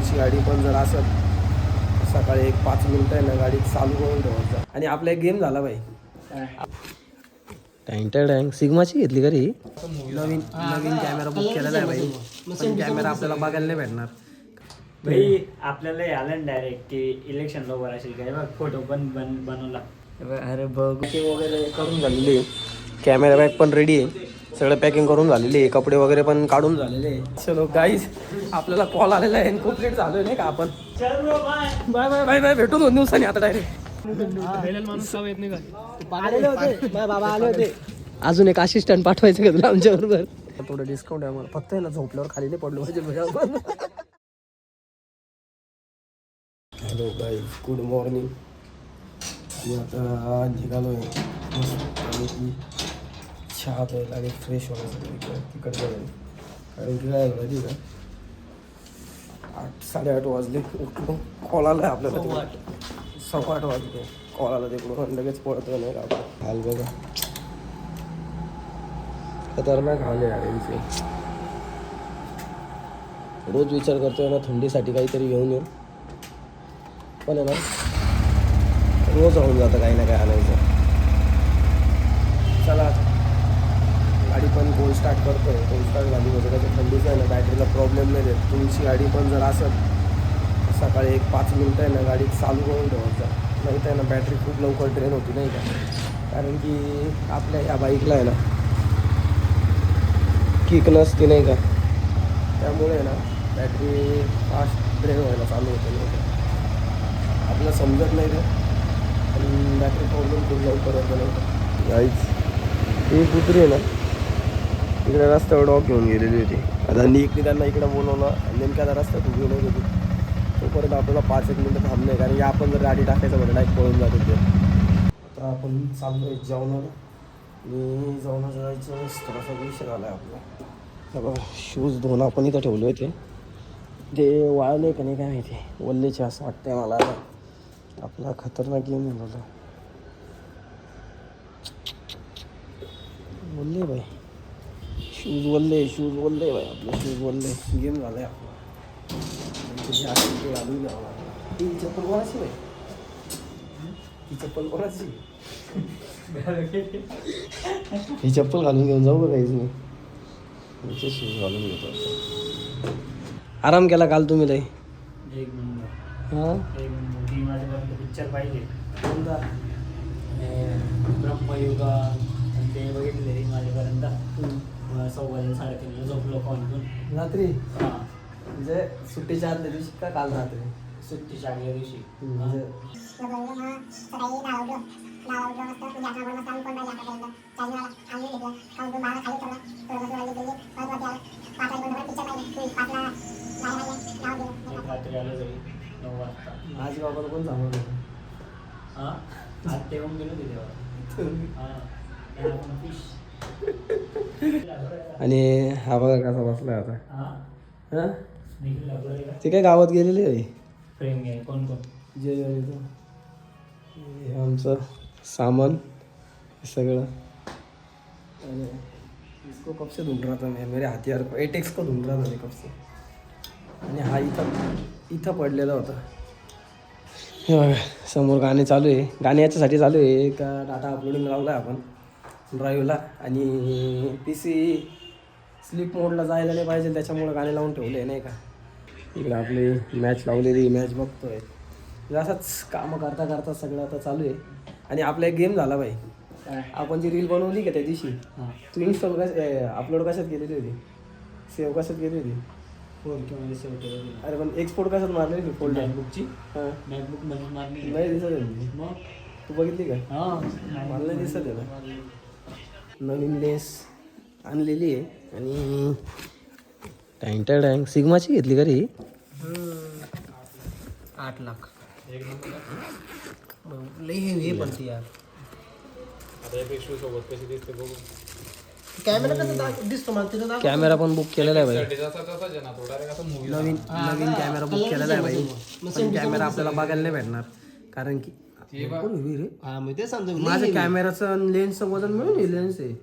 तुमची गाडी पण जर असं सकाळी 1-5 मिनिटं आहे ना गाडी चालू करून ठेवायचं. आणि आपला एक गेम झाला भाई, टँग सिग्माची घेतली का रे? नवीन कॅमेरा बुक केलेला आहे भाई, पण कॅमेरा आपल्याला बघायला नाही भेटणार भाई. आपल्याला आलं डायरेक्ट की इलेक्शन लवकर असेल काय बघ, फोटो पण बनवला. अरे बघ वगैरे करून झालेली, कॅमेरा बॅग पण रेडी आहे, सगळं पॅकिंग करून झालेली आहे, कपडे वगैरे पण काढून झालेले आहे. चलो गाईज, आपल्याला कॉल आलेला आहे, खूप लेट झालोय नाही का आपण. बाय बाय बाय बाय, भेटू 2 दिवसांनी आता डायरेक्ट. अजून एक असिस्टंट पाठवायचं का तुला आमच्या बरोबर? थोडं डिस्काउंट आहे आम्हाला, फक्त आहे ना झोपल्यावर खाली नाही पडलो पाहिजे. Hello guys, good morning. मी आता निघालोय चहा प्यायला आणि फ्रेश होण्यासाठी तिकडे जाईल. कारण की काय माहिती का, 8-8:30 वाजले, उठलो, कॉल आला आपल्याला, 8:15 वाजले कॉल आला तिकडून, लगेच पळतो नाही का आपण. हाल बघा, खतरनाक हाल आहे गाड्यांचे. रोज विचार करतोय ना थंडीसाठी काहीतरी घेऊन येऊ, पण आहे ना रोज होऊन जातं काही ना काही आणायचं. चला गाडी पण कोल्ड स्टार्ट करतोय, कोल्ड स्टार्ट झाली म्हणजे त्याच्या थंडीचं आहे ना बॅटरीला प्रॉब्लेम नाही देत. तुमची गाडी पण जर असं सकाळी 1-5 मिनिटं आहे ना गाडी चालू करून ठेवायचं, नाही तर आहे ना बॅटरी खूप लवकर ड्रेन होती नाही का. कारण की आपल्या ह्या बाईकला आहे ना किक नसते नाही का, त्यामुळे ना बॅटरी फास्ट ड्रेन व्हायला चालू होते नाही का. आपल्याला समजत नाही ते, पण बॅटरी प्रॉब्लेम खूप लवकर होतं नाही का. गाईच ही कुत्री आहे ना इकडे रस्त्यावर डॉग घेऊन गेलेली होती. आता इकडे त्यांना इकडे बोलवलं, नेमक्या आता रस्त्यात उभी नाही होती, तोपर्यंत आपल्याला 5-1 मिनिटं थांबणे, कारण की आपण जर गाडी टाकायचं म्हटलं डायरेक्ट पळून जात होते. आता आपण चाललो आहे जेवणाला, मी जेवणाला जायचं थोडासा विषय झाला आहे आपला. बघा शूज धुवून आपण इथं ठेवले होते, ते वाळले का नाही काय माहिती, वल्लेचे असं वाटतंय मला. आपला खतरनाक गेम झाला, वल्ले बाई शूज वल्ले बाई, आपले शूज वल्ले, गेम झाला आहे आपला. ही चप्पल कोणाची बाई, ही चप्पल कोणाची, ही चप्पल घालून घेऊन जाऊ का काहीच नाही, हिचे शूज घालून घेतो. आराम केला काल तुम्ही लय? एक नंबर. हां, एक नंबर. ती माझ्यापर्यंत पिक्चर पाहिजे, कोणता? ब्रह्मयुगा आणि ते बघितले माझ्यापर्यंत. 3:15-3:30 झोपलो कॉन्टून रात्री, हां, म्हणजे सुट्टीच्या आदल्या दिवशी का काल रात्री? सुट्टीच्या आदल्या दिवशी. म्हणजे एक रात्री आलो घरी 9 वाजता. आज बाबाला कोण सांगत होतं? हां, आज तेवून गेलो ते तेव्हा. हां, आपण फिश. आणि हा बघा कसा बसलाय आता. हां, हां, निखिल लागलो का? ते काय गावात गेलेले आहे प्रेम घे. कोण जे आमचं सामान हे सगळं. आणि इसको कब से ढूंढ रहा था मैं, मेरे हथियार को, एटेक्स को ढूंढ रहा था मैं कब से. आणि हा इथं पडलेला होता. हे बघा समोर गाणे चालू आहे, गाणे याच्यासाठी चालू आहे का डाटा अपलोडिंग लावला आहे आपण ड्राईव्हला, आणि PC स्लीप मोडला जायला नाही पाहिजे त्याच्यामुळं गाणे लावून ठेवले नाही का. इकडे आपली मॅच लावलेली, मॅच बघतोय. असंच कामं करता करता सगळं आता चालू आहे. आणि आपला एक गेम झाला भाई, आपण जी रील बनवली का त्या दिवशी, तू इन्स्टॉल अपलोड कशात केलेली होती, सेव्ह कशात केली होती? सेव्ह केलं. अरे पण एक्सपोर्ट कशात मारली होती फोल्डर? मॅकबुकची. हां, मॅकबुक मध्ये मारली नाही दिसत आहे. मग. तू बघितली का? हां, मला नाही दिसत आहे ना. नवीन लेस आणलेली आहे आणि टँग सिग्माची घेतली का रे? 8 लाख लई हे पडते यार. कॅमेरा कसा दिसतो मला तिथं? कॅमेरा पण बुक केलेला आहे भाई, नवीन कॅमेरा बुक केलेला आहे भाई, पण कॅमेरा आपल्याला बघायला नाही भेटणार, कारण की माझ्या कॅमेराचं आणि लेन्सचं वजन मिळून हे लेन्स आहे.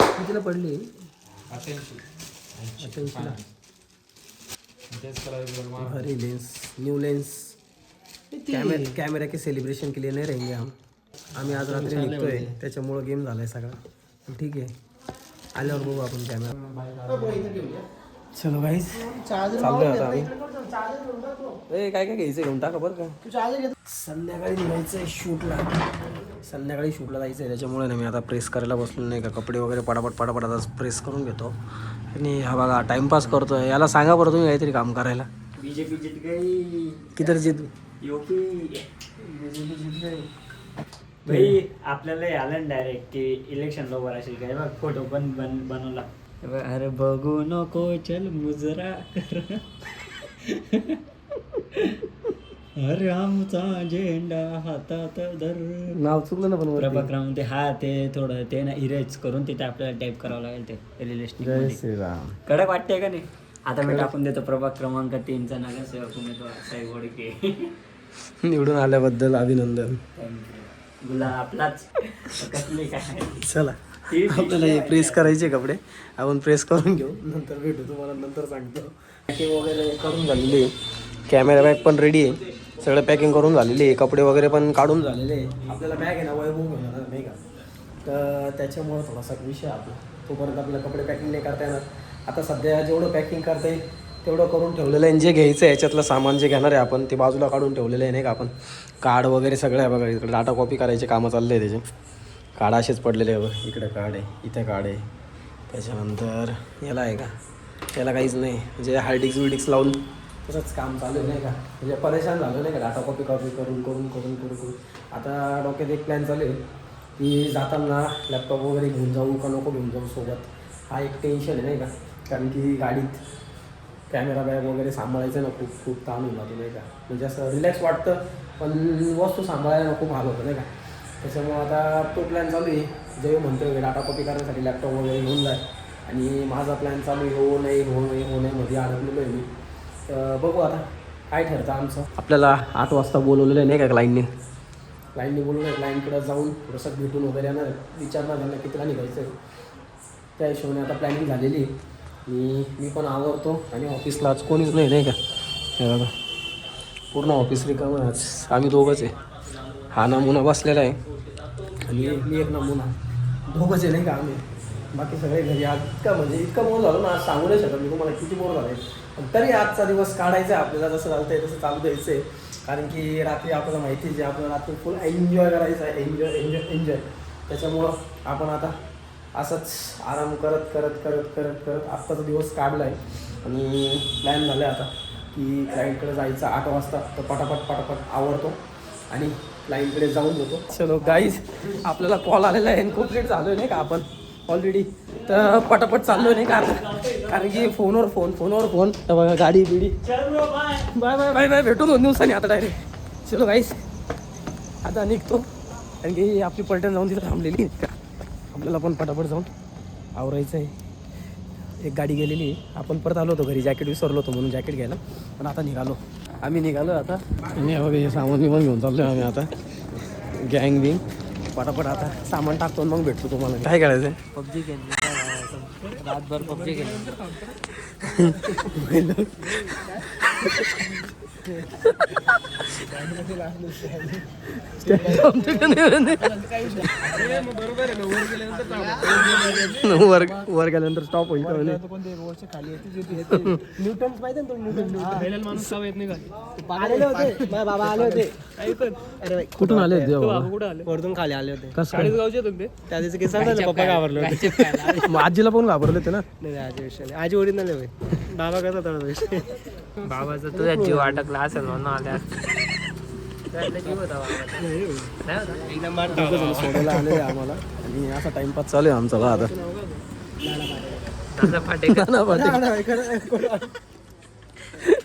कितीला पडली? भारी लेंस, न्यू लेंस. कैमरा के सेलिब्रेशन के लिए नहीं रहेंगे हम. आम्ही आज रात्री निघतोय त्याच्यामुळं गेम झालाय सगळा. ठीक आहे, आल्यावर बघू आपण कॅमेरा. चलो गाईज, चाललोय आता आम्ही. काय काय घ्यायचं घेऊन टाका बरं का. संध्याकाळी निघायचं आहे शूटला. संध्याकाळी शूटला जायचं आहे, त्याच्यामुळे ना मी आता प्रेस करायला बसलो नाही का. कपडे वगैरे पटापट आता प्रेस करून घेतो. आणि हा बघा टाइमपास करतोय. याला सांगा बरं तुम्ही काहीतरी काम करायला. बीजेपी जीत गई. किधर जीत यूपी. बीजेपी जीत गई. भाई आपल्याला आलं डायरेक्ट की इलेक्शन लवकर असेल काय बघ. फोटो पण बनवला. अरे बघू नको चल मुजरा कर. अरे आमचा झेंडा हातात धर. नाव चुकलं ना पण प्रभाग क्रमांक ते थोडं ते ना इरेज करून तिथे आपल्याला टाईप करावं लागेल. ते जय श्रीराम. कडक वाटते का नाही. आता मी टाकून देतो प्रभाग क्रमांक 3चा नगरसेवक उमेदवार साई घोडके. निवडून आल्याबद्दल अभिनंदन. आपलाच कसले काय. चला आपल्याला हे प्रेस करायचे कपडे, आपण प्रेस करून घेऊ. नंतर भेटू, तुम्हाला नंतर सांगतो. पॅकिंग वगैरे करून झालेली आहे. कॅमेरा बॅग पण रेडी आहे. सगळं पॅकिंग करून झालेली आहे. कपडे वगैरे पण काढून झालेले आहे. आपल्याला बॅग आहे ना वैभव घेणार नाही का, तर त्याच्यामुळं थोडासा विषय आपला. तोपर्यंत आपल्याला कपडे पॅकिंग नाही करता येणार. आता सध्या जेवढं पॅकिंग करता येईल तेवढं करून ठेवलेलं आहे. जे घ्यायचं आहे याच्यातलं सामान जे घेणार आहे आपण ते बाजूला काढून ठेवलेलं आहे नाही का. आपण कार्ड वगैरे सगळं आहे बघा. इकडे डाटा कॉपी करायचे कामं चालले आहे त्याचे. कार्ड असेच पडलेले आहे बघा. इकडे कार्ड आहे, इथे कार्ड आहे. त्याच्यानंतर याला आहे का, त्याला काहीच नाही. म्हणजे हार्ड डिस्क लावून तसंच काम चालू आहे नाही का. म्हणजे परेशान झालं नाही का डाटा कॉपी करून. आता डोक्यात एक प्लॅन चालू आहे की जाताना लॅपटॉप वगैरे घेऊन जाऊ का नको घेऊन जाऊ सोबत. हा एक टेन्शन आहे नाही का. कारण की गाडीत कॅमेरा बॅग वगैरे सांभाळायचं ना खूप ताण होऊन जातो नाही का. म्हणजे असं रिलॅक्स वाटतं, पण वस्तू सांभाळायला खूप हाल होतं नाही का. त्याच्यामुळं आता तो प्लॅन चालू आहे. जेव्हा म्हणतो की डाटा कॉपी करण्यासाठी लॅपटॉप वगैरे घेऊन जाय. आणि माझा प्लॅन चालू आहे हो नाही मध्ये अडकलेलो आहे मी. तर बघू आता काय ठरतं आमचं. आपल्याला 8 वाजता बोलवलेलं आहे नाही का क्लायंटने बोलवलं आहे. क्लायंटकडे जाऊन थोडंसं भेटून वगैरे येणार, विचारणार त्यांना कितीला निघायचं आहे. त्या हिशोबाने आता प्लॅनिंग झालेली आहे. मी पण आवरतो. आणि ऑफिसला आज कोणीच नाही का. हे बघा पूर्ण ऑफिस रिकामं आहे आज. आम्ही दोघंच आहे. हा नमुना बसलेला आहे आणि मी एक नमुना. दोघंच आहे नाही का आम्ही. बाकी सगळे घरी. आज इतकं बोर झालं ना, आज सांगू नाही शकत मी तुम्हाला किती बोर झालं आहे. पण तरी आजचा दिवस काढायचा आहे आपल्याला. जसं चालतं आहे तसं चालू द्यायचं आहे. कारण की रात्री आपल्याला माहिती आहे आपल्याला रात्री फुल एन्जॉय करायचं आहे. एन्जॉय. त्याच्यामुळं आपण आता असंच आराम करत आत्ताचा दिवस काढला आहे. आणि प्लॅन झालं आहे आता की क्लायंटकडे जायचं 8 वाजता. तर पटापट आवडतो आणि क्लायंटकडे जाऊन येतो. चलो गाईज, आपल्याला कॉल आलेला आहे. इनकॉर्पोरेट झालो आहे नाही का आपण ऑलरेडी. तर पटापट चाललो नाही का आता. कारण की फोनवर फोन. तर बघा गाडी बिडी. बाय भेटू 2 दिवसांनी आता डायरेक्ट. चलो गाईज आता निघतो. कारण की आपली पलटण जाऊन तिथं थांबलेली का. आपल्याला पण पटापट जाऊन आवरायचं आहे. एक गाडी गेलेली आहे. आपण परत आलो होतो घरी, जॅकेट विसरलो होतो म्हणून जॅकेट घ्यायला. पण आता आम्ही निघालो आता. आणि बघा हे सामान बिमान घेऊन चाललो आम्ही आता. गँग बिंग पटापट आता सामान टाकतो मग भेटतो तुम्हाला. काय करायचं आहे. पबजी खेळली रातभर. पबजी खेळली. वर गेल्यानंतर स्टॉप होईल. कुठून आले होते वरतून खाली आले होते. कसं गावचे होते त्या दिवशी केस पप्पा घाबरले होते. मग आजीला पण घाबरले होते ना. नाही आजी विषय नाही. आजी ओरिजिनल आहे. बाबा कसा तळत विषय. बाबाचा तुझा जीव अटकला असेल म्हणून आल्या. एकदम सोडायला आले आम्हाला. आणि असा टाइमपास चालू आहे आमचा आता.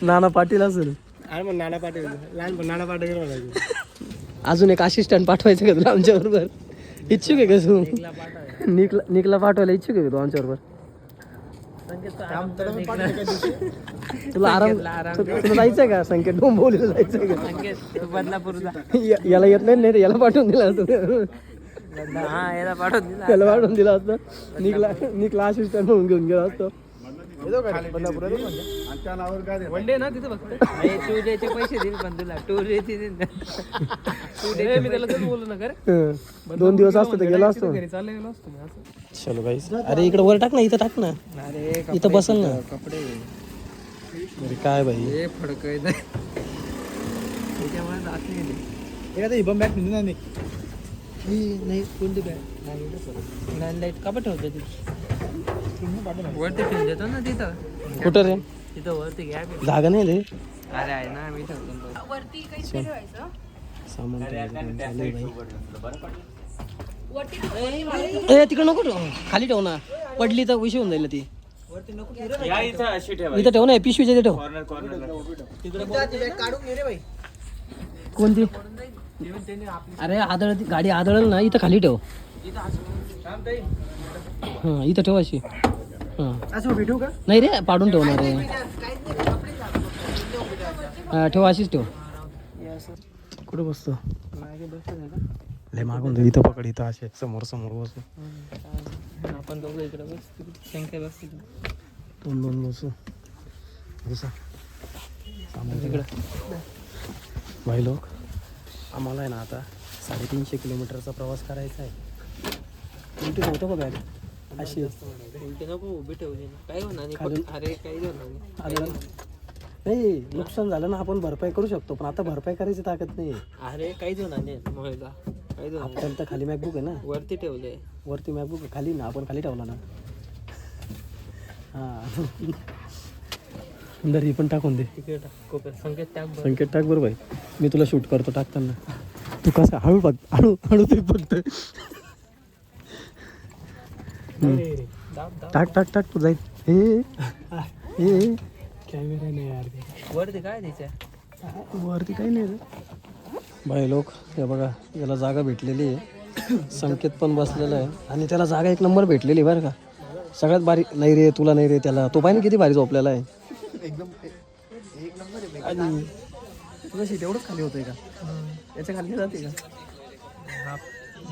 नाना पाटील असेल. अरे मग नाना पाटील लहानपण नाना पाटील म्हणायचं. अजून एक असिस्टंट पाठवायचं का तुला आमच्या बरोबर. इच्छुक आहे का तू. निकला पाठवायला इच्छुक आहे का तू आमच्या बरोबर. तुला तुला जायचंय का संकेत डोंबिवलीला जायचंय का. बदलापूरला याला येत नाही रे, याला पाठवून दिला असतं. हा याला पाठवून दिला त्याला वाढून दिला असतं निकला असिस्टंट म्हणून घेऊन गेला असतो. वनडे ना तिथं फक्त टू डेचे पैसे देईल पण तुला टू डेचे देईल मी त्याला तेच बोललो ना कर 2 दिवस असतो तर गेला असतो. घरी चालले गेलो असतो मी असं. चलो गाईस. अरे इकडे वर टाक ना, इथं टाक ना, अरे इथं बसल ना. कपडे अरे काय भाई, हे फडक त्याच्यामुळे जात नाही ते. हिबम बॅग पिंजून नाही नाही कोणती बॅग नाही लाईट का ठेवतो ती वरती पिन देतो ना तिथं कुठं रे? तिथं वरती गॅप जागा नाही रे. अरे आहे ना मी ठेवतो वरती काही ठेवायचं सामान ठेवायचं काम चालू आहे वरती भाई. ए तिकडे नको ठेव, खाली ठेव ना, पडली तर विषय होऊन जाईल ती. इथं ठेव ना, पिशवीच्या इथे ठेव. कोणती? अरे आदळ, गाडी आदळल ना, इथं खाली ठेव. हां इथं ठेव अशी. हां असं भेटू का? नाही रे, पाडून ठेवणार रे. हां ठेव, अशीच ठेव. कुठं बसतो? लय मागून दे, इथं पकड, इथं असे समोर समोर बसू. आपण दोघं इकडे बस शंकर बसते 2-2 बसू. बसा सामान तिकडं. भाई लोक, आम्हाला आहे ना आता 350 किलोमीटरचा प्रवास करायचा आहे. उलटी होतं का बॅग अशी? उलटे नको उभी ठेवली काय होणार नाही. खालून- अरे काही होणार नाही. आलं नाही, नुकसान झालं ना, आपण भरपाई करू शकतो, पण आता भरपाई करायची ताकद नाही. अरे काहीच होणार नाही महिला काहीच होणार नाही. आपल्याला तर खाली मॅकबुक आहे ना, वरती ठेवले वरती मॅकबुक आहे, खाली ना, आपण खाली ठेवला ना. हां ही पण टाकून दे. तिकडे टाक कोपऱ्यात संकेत टाक बरं. संकेत टाक बरं भाई, मी तुला शूट करतो टाकताना. तू कसं हळू बघ, हळू हळू ते फक्त दाब दाब टाक टाक टाक, तू जाईल. हे कॅमेरा नाही यार. वरती काय द्यायचं वरती काही नाही रे. बाय लोक, हे बघा, याला जागा भेटलेली आहे. संकेत पण बसलेला आहे आणि त्याला जागा 1 नंबर भेटलेली बरं का. सगळ्यात भारी. नाही रे तुला नाही रे, त्याला तो पाहिजे किती भारी झोपलेला आहे एकदम 1 नंबर आहे. आणि तुझं सीट एवढंच खाली होतंय का? याच्या खाली जाते का? हा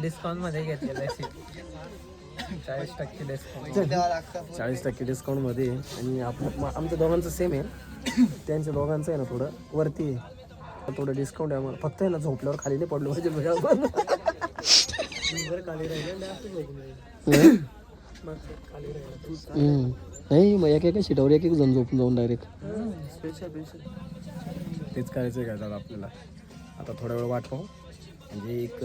डिस्काउंट मध्ये घेतलेला आहे सीट 40% डिस्काउंट 40% डिस्काउंटमध्ये आहे. आणि आमच्या दोघांचं सेम आहे, त्यांच्या दोघांचं आहे ना थोडं वरती आहे, थोडं डिस्काउंट आहे आम्हाला. फक्त आहे ना झोपल्यावर खाली नाही पडलो पाहिजे बघा आपण. खाली राहिले नाही मग एका सीटावर एक जण झोपून जाऊन डायरेक्ट. तेच करायचं आहे का दादा आपल्याला. आता थोडा वेळ वाट पाहू, म्हणजे एक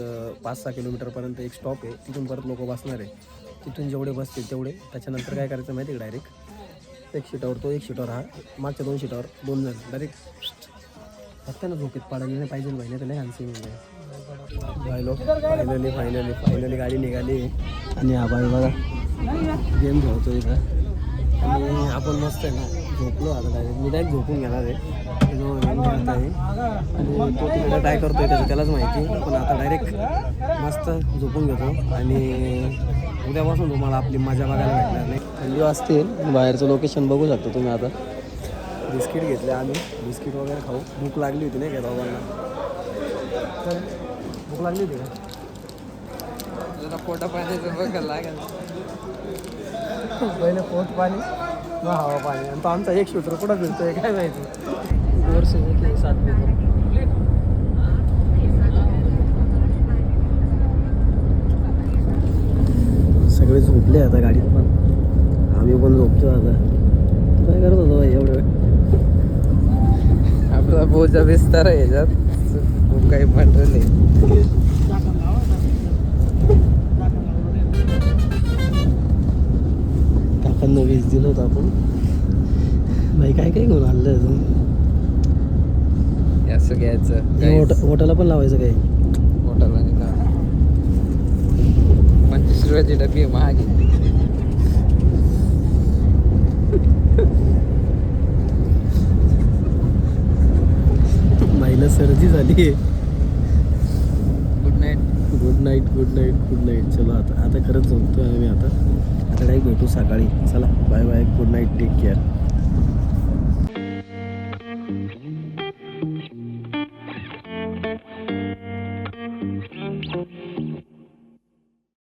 5-6 किलोमीटरपर्यंत एक स्टॉप आहे, तिथून परत लोक बसणार आहे. तिथून जेवढे बसतील तेवढे, त्याच्यानंतर काय करायचं माहिती आहे का, डायरेक्ट 1 सीटावर तो, 1 सीटावर हा, मागच्या 2 सीटावर 2 जण डायरेक्ट. फक्त ना झोपेत पाडायला नाही पाहिजे भाई, नाही त्याला हॅन्सिंग म्हणजे लोक. फायनली गाडी निघाली आणि हा बाई बघा गेम खेळतो इथं. आणि आपण मस्त आहे ना झोपलो आता डायरेक्ट. मी डायरेक्ट झोपून गेला रे, गेम खेळत आहे आणि तो तिकडे काय करतोय त्याचं त्यालाच माहिती. पण आता डायरेक्ट मस्त झोपून घेतो आणि उद्यापासून तुम्हाला आपली मजा बघायला भेटणार नाही. थंडी वाजते, बाहेरचं लोकेशन बघू शकता तुम्ही. आता बिस्किट घेतले आम्ही, बिस्किट वगैरे खाऊ. भूक लागली होती नाही का दोघांना? भूक लागली होती का? जरा पोटा पाण्याचं बघायला लागेल. पहिले पोट पाणी, मग हवा पाणी. आणि तो आमचा 1 शूटर कुठं फिरतोय काय माहिती. सगळे झोपले आता गाडीत, पण आम्ही पण झोपतो आता. तू काय करत होतो एवढं वेळ? आपला बोजा विस्तार आहे याच्यात खूप काही मटेरियल आहे. काकांना 20 दिलं होतं आपण. भाई काय काय घेऊन आणलं तू? असं घ्यायचं हॉटेलला पण लावायचं काय? पोटाला 25 रुपयाची डबी महाग आहे. बाईला सर्दी झाली. Good night. Good night good night good night. चलो आता खरंच झोपतोय आम्ही आता. आता डायरेक्ट भेटू सकाळी. चला bye bye, good night, take care.